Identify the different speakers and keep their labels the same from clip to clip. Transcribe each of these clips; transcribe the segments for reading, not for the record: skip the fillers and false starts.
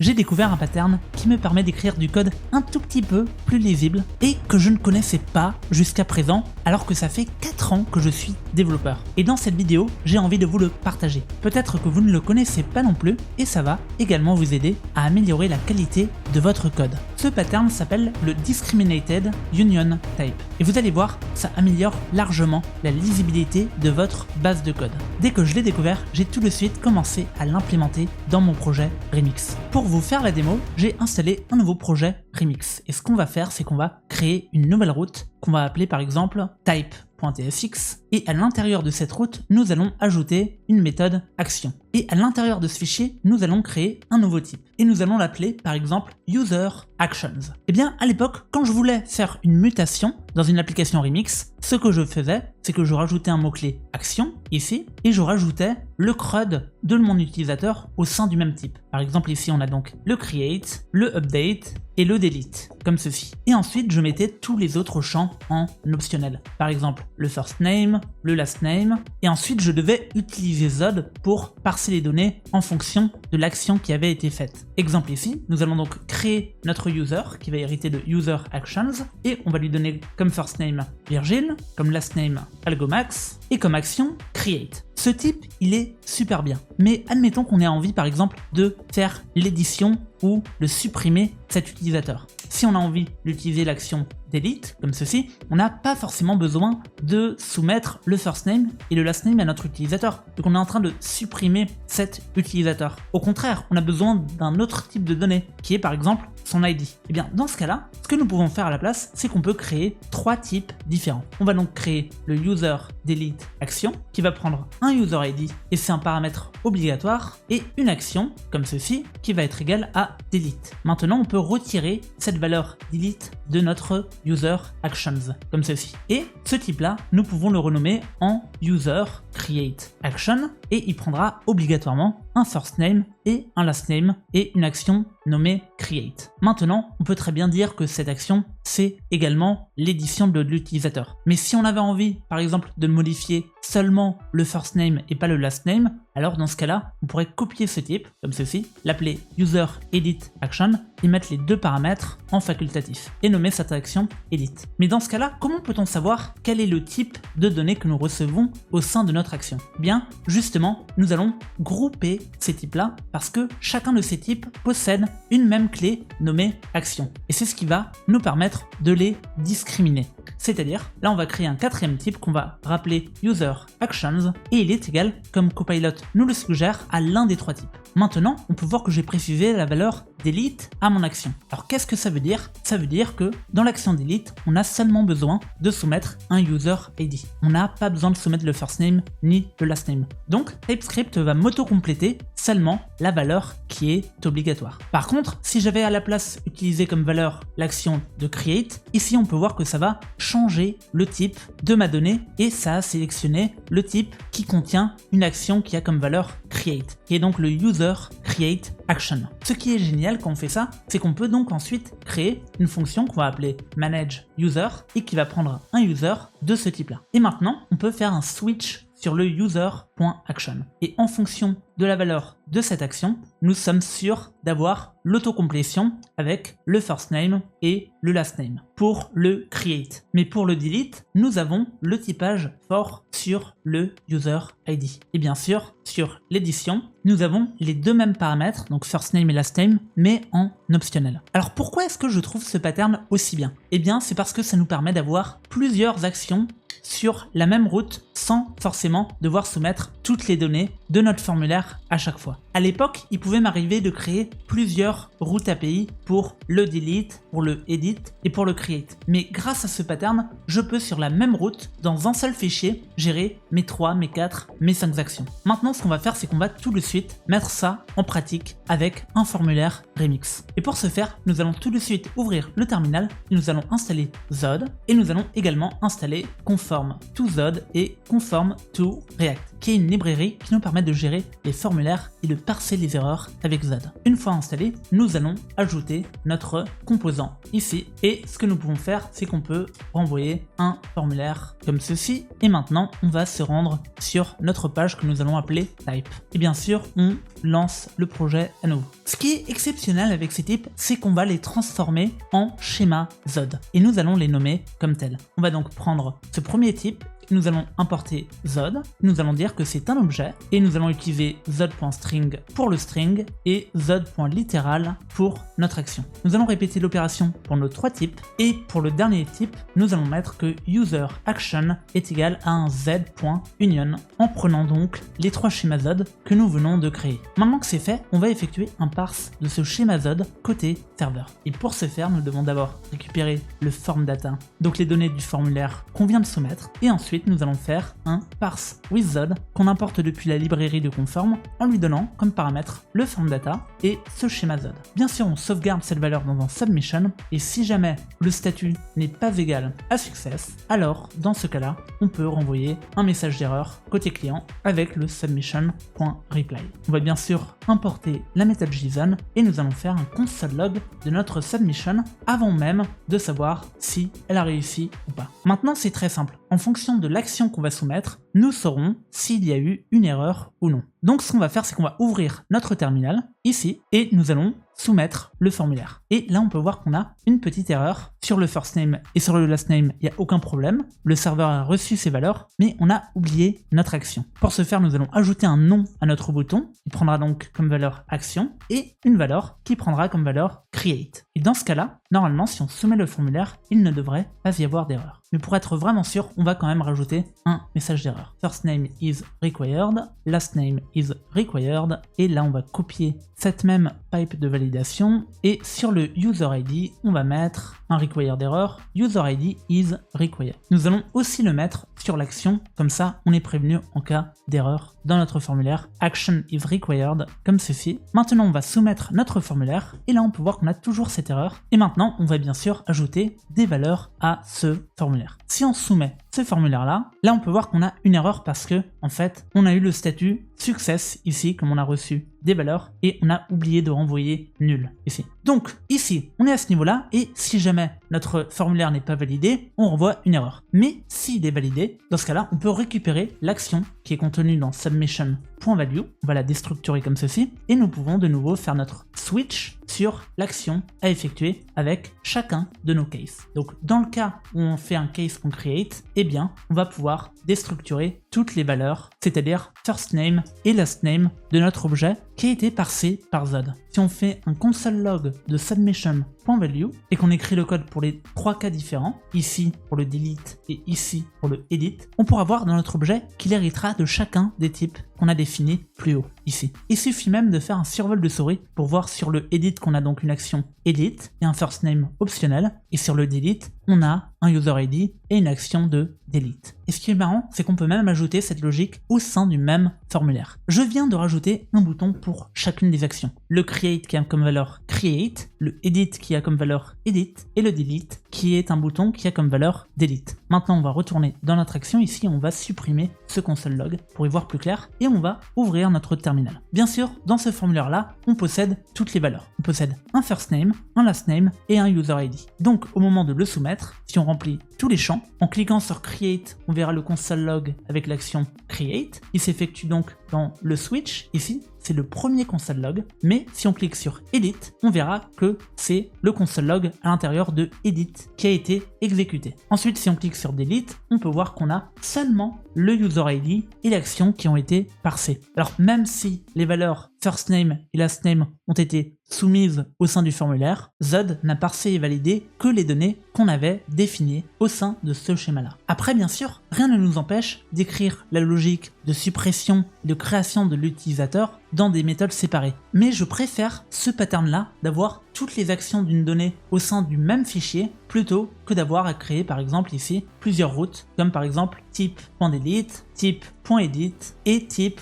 Speaker 1: J'ai découvert un pattern qui me permet d'écrire du code un tout petit peu plus lisible et que je ne connaissais pas jusqu'à présent alors que ça fait 4 ans que je suis développeur. Et dans cette vidéo, j'ai envie de vous le partager. Peut-être que vous ne le connaissez pas non plus et ça va également vous aider à améliorer la qualité de votre code. Ce pattern s'appelle le Discriminated Union Type. Et vous allez voir, ça améliore largement la lisibilité de votre base de code. Dès que je l'ai découvert, j'ai tout de suite commencé à l'implémenter dans mon projet Remix. Pour vous faire la démo, j'ai installé un nouveau projet Remix. Et ce qu'on va faire, c'est qu'on va créer une nouvelle route qu'on va appeler par exemple type.tsx. Et à l'intérieur de cette route, nous allons ajouter une méthode action. Et à l'intérieur de ce fichier, nous allons créer un nouveau type. Et nous allons l'appeler par exemple user actions. Et bien à l'époque, quand je voulais faire une mutation dans une application Remix, ce que je faisais, c'est que je rajoutais un mot-clé action ici et je rajoutais le CRUD de mon utilisateur au sein du même type. Par exemple ici on a donc le create, le update et le delete, comme ceci. Et ensuite je mettais tous les autres champs en optionnel. Par exemple le first name, le last name, et ensuite je devais utiliser Zod pour parser les données en fonction de l'action qui avait été faite. Exemple ici, nous allons donc créer notre user qui va hériter de user actions et on va lui donner comme first name Virgil, comme last name Algomax et comme action create. Ce type, il est super bien, mais admettons qu'on ait envie par exemple de faire l'édition ou de supprimer cet utilisateur. Si on a envie d'utiliser l'action delete, comme ceci, on n'a pas forcément besoin de soumettre le first name et le last name à notre utilisateur, donc on est en train de supprimer cet utilisateur. Au contraire, on a besoin d'un autre type de données, qui est par exemple son ID. Et bien dans ce cas-là, ce que nous pouvons faire à la place, c'est qu'on peut créer 3 types différents. On va donc créer le user delete action, qui va prendre un user ID, et c'est un paramètre obligatoire, et une action, comme ceci, qui va être égale à delete. Maintenant, on peut retirer cette valeur delete de notre user actions, comme ceci. Et ce type-là, nous pouvons le renommer en user create action, et il prendra obligatoirement un first name et un last name et une action nommée create. Maintenant, on peut très bien dire que cette action, c'est également l'édition de l'utilisateur. Mais si on avait envie, par exemple, de modifier seulement le first name et pas le last name, alors dans ce cas-là, on pourrait copier ce type, comme ceci, l'appeler user edit action et mettre les 2 paramètres en facultatif et nommer cette action edit. Mais dans ce cas-là, comment peut-on savoir quel est le type de données que nous recevons au sein de notre action? Bien, justement, nous allons grouper ces types-là parce que chacun de ces types possède une même clé nommée action. Et c'est ce qui va nous permettre de les discriminer. C'est-à-dire, là on va créer un 4e type qu'on va rappeler user actions et il est égal, comme Copilot nous le suggère, à l'un des 3 types. Maintenant, on peut voir que j'ai précisé la valeur delete à mon action. Alors qu'est-ce que ça veut dire? Ça veut dire que dans l'action delete, on a seulement besoin de soumettre un user ID. On n'a pas besoin de soumettre le first name ni le last name. Donc TypeScript va m'auto-compléter seulement la valeur qui est obligatoire. Par contre, si j'avais à la place utilisé comme valeur l'action de create, ici on peut voir que ça va changer le type de ma donnée et ça a sélectionné le type qui contient une action qui a comme valeur create, qui est donc le user create action. Ce qui est génial quand on fait ça, c'est qu'on peut donc ensuite créer une fonction qu'on va appeler manage user et qui va prendre un user de ce type là. Et maintenant, on peut faire un switch sur le user.action. Et en fonction de la valeur de cette action, nous sommes sûrs d'avoir l'autocomplétion avec le first name et le last name pour le create. Mais pour le delete, nous avons le typage fort sur le user ID. Et bien sûr, sur l'édition, nous avons les 2 mêmes paramètres, donc first name et last name, mais en optionnel. Alors pourquoi est-ce que je trouve ce pattern aussi bien? Eh bien, c'est parce que ça nous permet d'avoir plusieurs actions sur la même route sans forcément devoir soumettre toutes les données de notre formulaire à chaque fois. À l'époque, il pouvait m'arriver de créer plusieurs routes API pour le delete, pour le edit et pour le create. Mais grâce à ce pattern, je peux sur la même route, dans un seul fichier, gérer mes 3, mes 4, mes 5 actions. Maintenant, ce qu'on va faire, c'est qu'on va tout de suite mettre ça en pratique avec un formulaire Remix. Et pour ce faire, nous allons tout de suite ouvrir le terminal, et nous allons installer Zod et nous allons également installer conform to Zod et conform to React. qui est une librairie qui nous permet de gérer les formulaires et de parser les erreurs avec Zod. Une fois installé, nous allons ajouter notre composant ici. Et ce que nous pouvons faire, c'est qu'on peut renvoyer un formulaire comme ceci. Et maintenant, on va se rendre sur notre page que nous allons appeler type. Et bien sûr, on lance le projet à nouveau. Ce qui est exceptionnel avec ces types, c'est qu'on va les transformer en schéma Zod. Et nous allons les nommer comme tels. On va donc prendre ce premier type. Nous allons importer Zod, nous allons dire que c'est un objet et nous allons utiliser Zod.string pour le string et Zod.literal pour notre action. Nous allons répéter l'opération pour nos 3 types et pour le dernier type, nous allons mettre que user_action est égal à un Z.union en prenant donc les 3 schémas Zod que nous venons de créer. Maintenant que c'est fait, on va effectuer un parse de ce schéma Zod côté serveur. Et pour ce faire, nous devons d'abord récupérer le form data, donc les données du formulaire qu'on vient de soumettre, et ensuite nous allons faire un parse with Zod qu'on importe depuis la librairie de conform en lui donnant comme paramètre le form data et ce schéma Zod. Bien sûr, on sauvegarde cette valeur dans un submission et si jamais le statut n'est pas égal à success, alors dans ce cas-là, on peut renvoyer un message d'erreur côté client avec le submission.reply. On va bien sûr importer la méthode JSON et nous allons faire un console log de notre submission avant même de savoir si elle a réussi ou pas. Maintenant, c'est très simple. En fonction de l'action qu'on va soumettre, nous saurons s'il y a eu une erreur ou non. Donc ce qu'on va faire, c'est qu'on va ouvrir notre terminal ici et nous allons soumettre le formulaire. Et là, on peut voir qu'on a une petite erreur sur le first name et sur le last name, il n'y a aucun problème. Le serveur a reçu ces valeurs, mais on a oublié notre action. Pour ce faire, nous allons ajouter un nom à notre bouton qui prendra donc comme valeur action et une valeur qui prendra comme valeur create. Et dans ce cas-là, normalement, si on soumet le formulaire, il ne devrait pas y avoir d'erreur. Mais pour être vraiment sûr, on va quand même rajouter un message d'erreur. First name is required, last name is required, et là on va copier cette même pipe de validation, et sur le user ID, on va mettre un required error, user ID is required. Nous allons aussi le mettre sur l'action, comme ça on est prévenu en cas d'erreur dans notre formulaire. Action is required, comme ceci. Maintenant on va soumettre notre formulaire, et là on peut voir qu'on a toujours cette erreur, et maintenant on va bien sûr ajouter des valeurs à ce formulaire. Si on soumet ce formulaire-là, là on peut voir qu'on a une erreur parce que, en fait, on a eu le statut success ici, comme on a reçu des valeurs, et on a oublié de renvoyer nul ici. Donc ici, on est à ce niveau-là, et si jamais notre formulaire n'est pas validé, on renvoie une erreur. Mais s'il est validé, dans ce cas-là, on peut récupérer l'action qui est contenue dans submission.value, on va la déstructurer comme ceci, et nous pouvons de nouveau faire notre switch sur l'action à effectuer avec chacun de nos cases. Donc dans le cas où on fait un case qu'on create, eh bien on va pouvoir déstructurer toutes les valeurs, c'est-à-dire first name et last name de notre objet qui a été parsé par Zod. Si on fait un console log de submission.value et qu'on écrit le code pour les 3 cas différents, ici pour le delete et ici pour le edit, on pourra voir dans notre objet qu'il héritera de chacun des types qu'on a définis plus haut, ici. Il suffit même de faire un survol de souris pour voir sur le edit qu'on a donc une action edit et un first name optionnel, et sur le delete, on a un user ID et une action de delete. Et ce qui est marrant, c'est qu'on peut même ajouter cette logique au sein du même formulaire. Je viens de rajouter un bouton pour chacune des actions. Le create qui a comme valeur create, le edit qui a comme valeur edit, et le delete qui est un bouton qui a comme valeur delete. Maintenant, on va retourner dans notre action. Ici, on va supprimer ce console log pour y voir plus clair, et on va ouvrir notre terminal. Bien sûr, dans ce formulaire-là, on possède toutes les valeurs. On possède un first name, un last name et un user ID. Donc, au moment de le soumettre, si on remplit tous les champs, en cliquant sur create, on verra le console log avec l'action create. Il s'effectue donc dans le switch, ici, c'est le premier console log, mais si on clique sur edit, on verra que c'est le console log à l'intérieur de edit qui a été exécuté. Ensuite, si on clique sur delete, on peut voir qu'on a seulement le user ID et l'action qui ont été parsés. Alors même si les valeurs first name et last name ont été soumises au sein du formulaire, Zod n'a parsé et validé que les données qu'on avait définies au sein de ce schéma-là. Après, bien sûr, rien ne nous empêche d'écrire la logique de suppression et de création de l'utilisateur dans des méthodes séparées. Mais je préfère ce pattern-là d'avoir toutes les actions d'une donnée au sein du même fichier plutôt que d'avoir à créer par exemple ici plusieurs routes comme par exemple type.delete, type.edit et type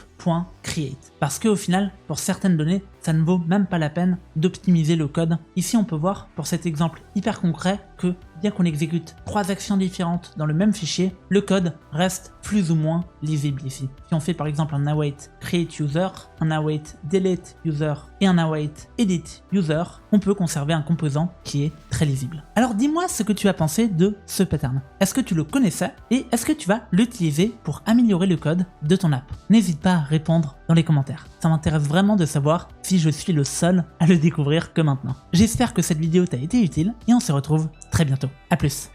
Speaker 1: .create. Parce qu'au final, pour certaines données, ça ne vaut même pas la peine d'optimiser le code. Ici, on peut voir, pour cet exemple hyper concret, que bien qu'on exécute 3 actions différentes dans le même fichier, le code reste plus ou moins lisible ici. Si on fait par exemple un await create user, un await delete user et un await edit user, on peut conserver un composant qui est très lisible. Alors dis-moi ce que tu as pensé de ce pattern. Est-ce que tu le connaissais et est-ce que tu vas l'utiliser pour améliorer le code de ton app? N'hésite pas à répondre dans les commentaires. Ça m'intéresse vraiment de savoir si je suis le seul à le découvrir que maintenant. J'espère que cette vidéo t'a été utile et on se retrouve très bientôt. A plus.